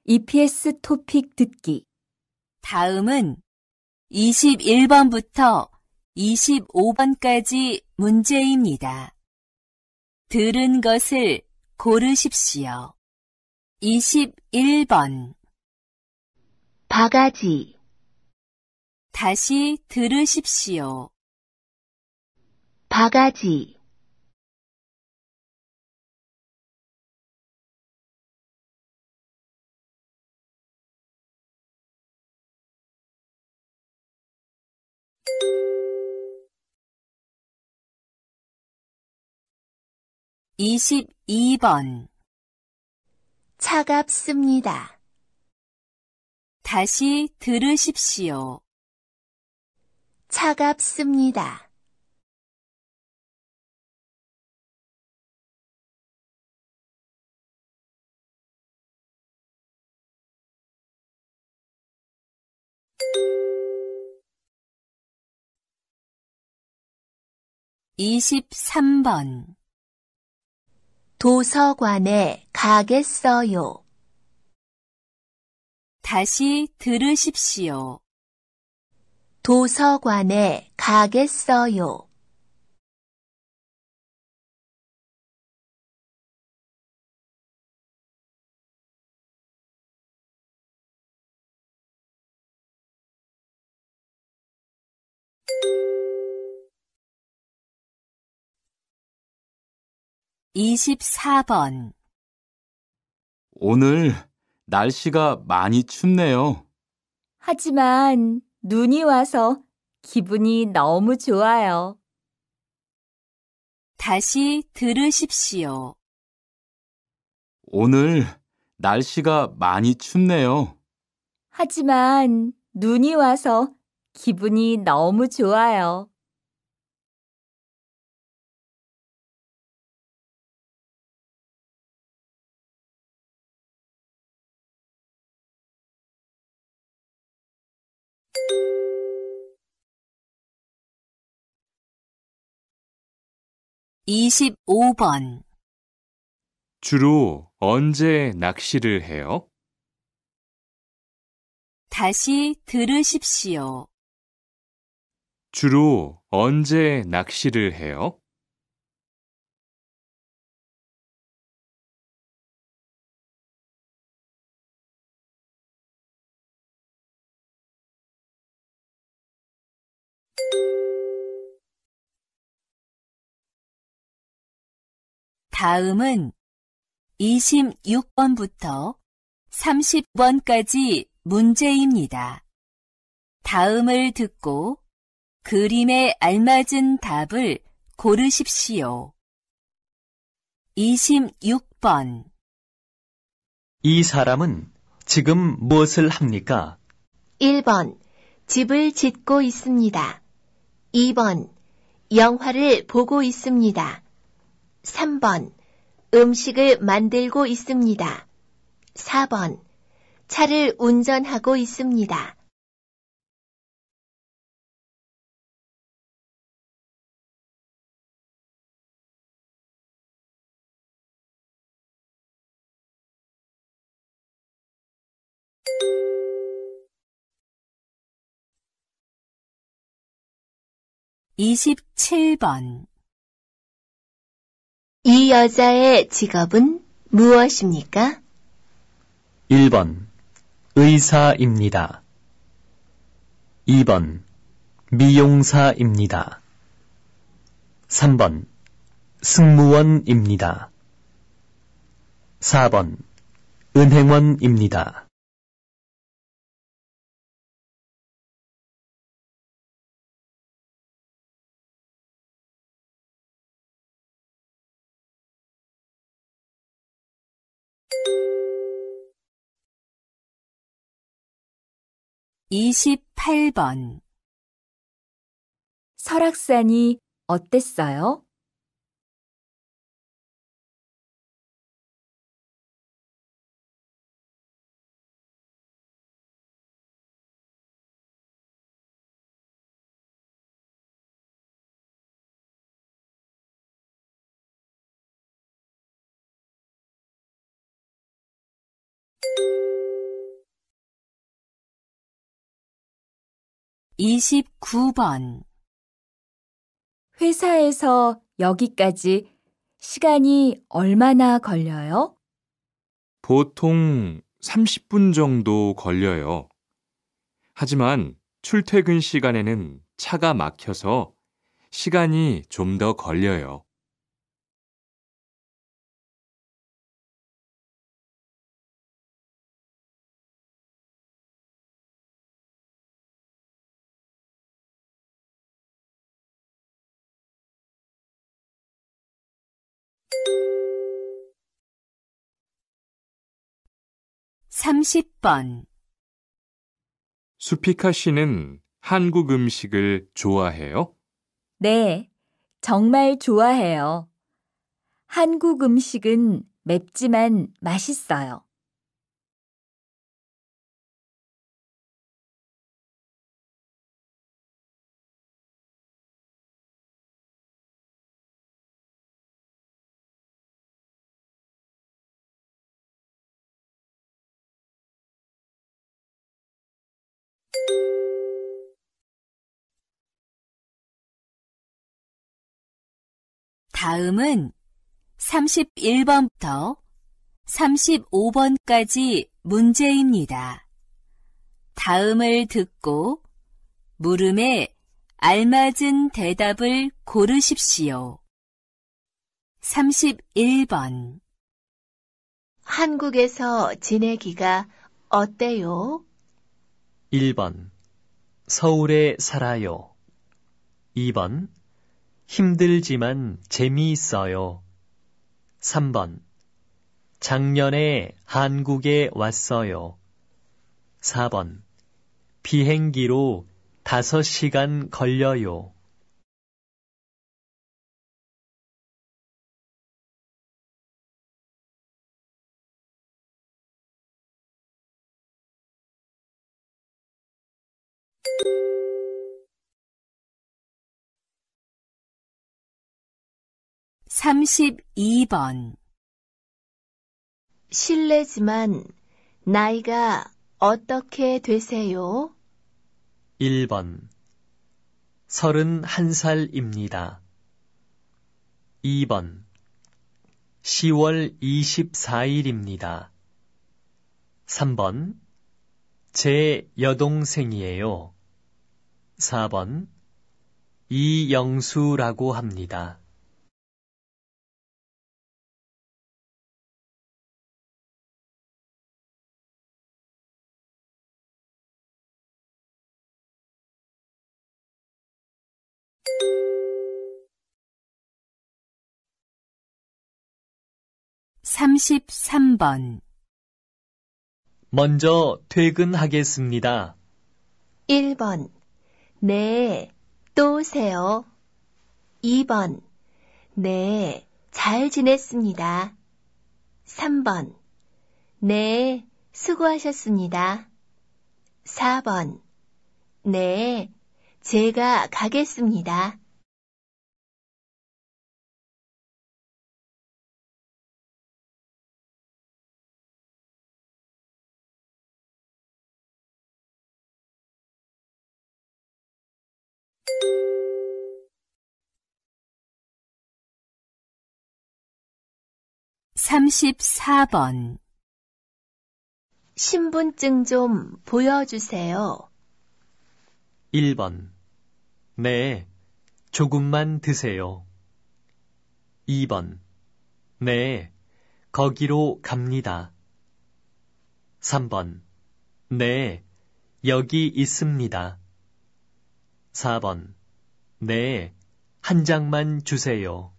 EPS 토픽 듣기. 다음은 21번부터 25번까지 문제입니다. 들은 것을 고르십시오. 21번. 바가지, 다시 들으십시오. 바가지, 22번. 차갑습니다. 다시 들으십시오. 차갑습니다. 23번. 도서관에 가겠어요. 다시 들으십시오. 도서관에 가겠어요. 24번. 오늘 날씨가 많이 춥네요. 하지만 눈이 와서 기분이 너무 좋아요. 다시 들으십시오. 오늘 날씨가 많이 춥네요. 하지만 눈이 와서 기분이 너무 좋아요. 25번. 주로 언제 낚시를 해요? 다시 들으십시오. 주로 언제 낚시를 해요? '다음은 26번부터 30번까지 문제입니다. 다음을 듣고 그림에 알맞은 답을 고르십시오. 26번. 이 사람은 지금 무엇을 합니까? 1번, 집을 짓고 있습니다. 2번, 영화를 보고 있습니다. 3번, 음식을 만들고 있습니다. 4번, 차를 운전하고 있습니다. 27번. 이 여자의 직업은 무엇입니까? 1번 의사입니다. 2번 미용사입니다. 3번 승무원입니다. 4번 은행원입니다. 28번. 설악산이 어땠어요? 29번. 회사에서 여기까지 시간이 얼마나 걸려요? 보통 30분 정도 걸려요. 하지만 출퇴근 시간에는 차가 막혀서 시간이 좀 더 걸려요. 삼십 번. 수피카 씨는 한국 음식을 좋아해요? 네, 정말 좋아해요. 한국 음식은 맵지만 맛있어요. 다음은 31번부터 35번까지 문제입니다. 다음을 듣고 물음에 알맞은 대답을 고르십시오. 31번. 한국에서 지내기가 어때요? 1번. 서울에 살아요. 2번. 힘들지만 재미있어요. 3번. 작년에 한국에 왔어요. 4번. 비행기로 5시간 걸려요. 삼십이 번. 실례지만 나이가 어떻게 되세요? 1번. 31살입니다. 2번. 10월 24일입니다. 3번. 제 여동생이에요. 4번. 이영수라고 합니다. 삼십삼 번. 먼저 퇴근하겠습니다. 1번. 네, 또 오세요. 2번. 네, 잘 지냈습니다. 3번. 네, 수고하셨습니다. 4번. 네, 제가 가겠습니다. 삼십사 번. 신분증 좀 보여주세요. 1번. 네, 조금만 드세요. 2번. 네, 거기로 갑니다. 3번. 네, 여기 있습니다. 4번. 네, 한 장만 주세요.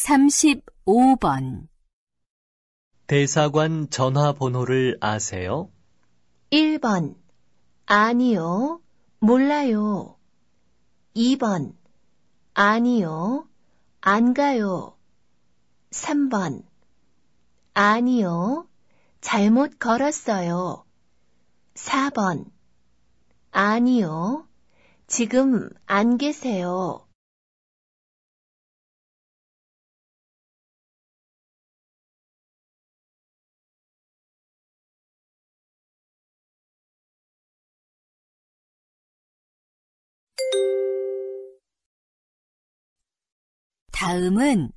삼십오 번. 대사관 전화번호를 아세요? 1번. 아니요, 몰라요. 2번. 아니요, 안 가요. 3번. 아니요, 잘못 걸었어요. 4번. 아니요. 지금 안 계세요. 다음은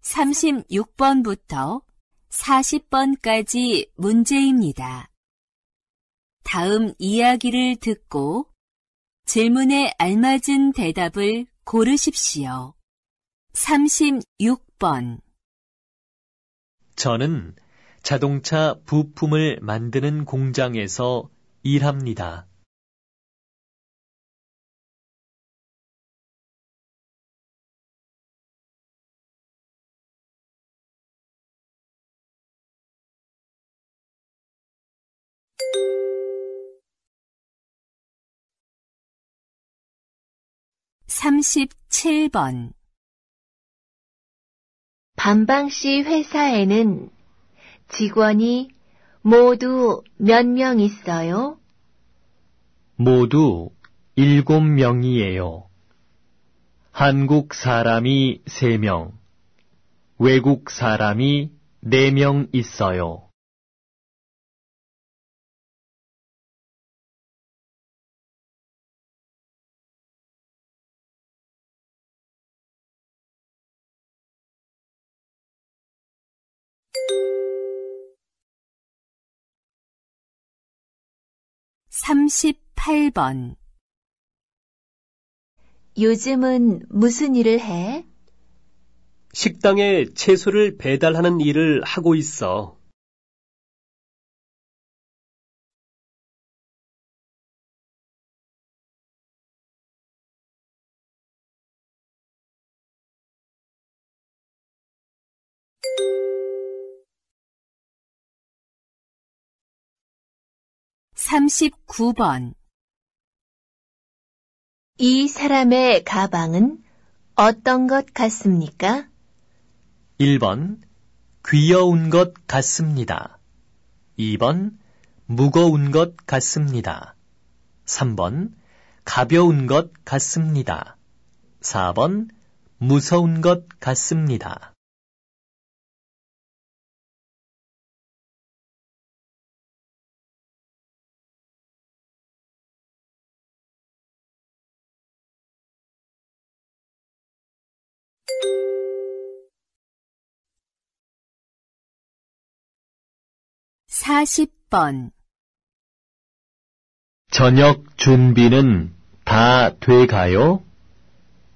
36번부터 40번까지 문제입니다. 다음 이야기를 듣고 질문에 알맞은 대답을 고르십시오. 36번. 저는 자동차 부품을 만드는 공장에서 일합니다. 삼십칠 번. 반방씨 회사에는 직원이 모두 몇 명 있어요? 모두 7명이에요. 한국 사람이 3명, 외국 사람이 4명 있어요. 삼십팔 번. 요즘은 무슨 일을 해? 식당에 채소를 배달하는 일을 하고 있어. 삼십구 번. 이 사람의 가방은 어떤 것 같습니까? 1번, 귀여운 것 같습니다. 2번, 무거운 것 같습니다. 3번, 가벼운 것 같습니다. 4번, 무서운 것 같습니다. 사십 번. 저녁 준비는 다 돼가요?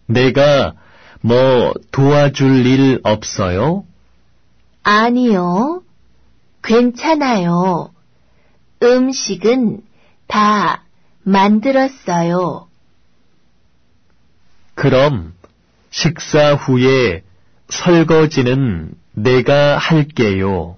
내가 뭐 도와줄 일 없어요? 아니요. 괜찮아요. 음식은 다 만들었어요. 그럼 식사 후에 설거지는 내가 할게요.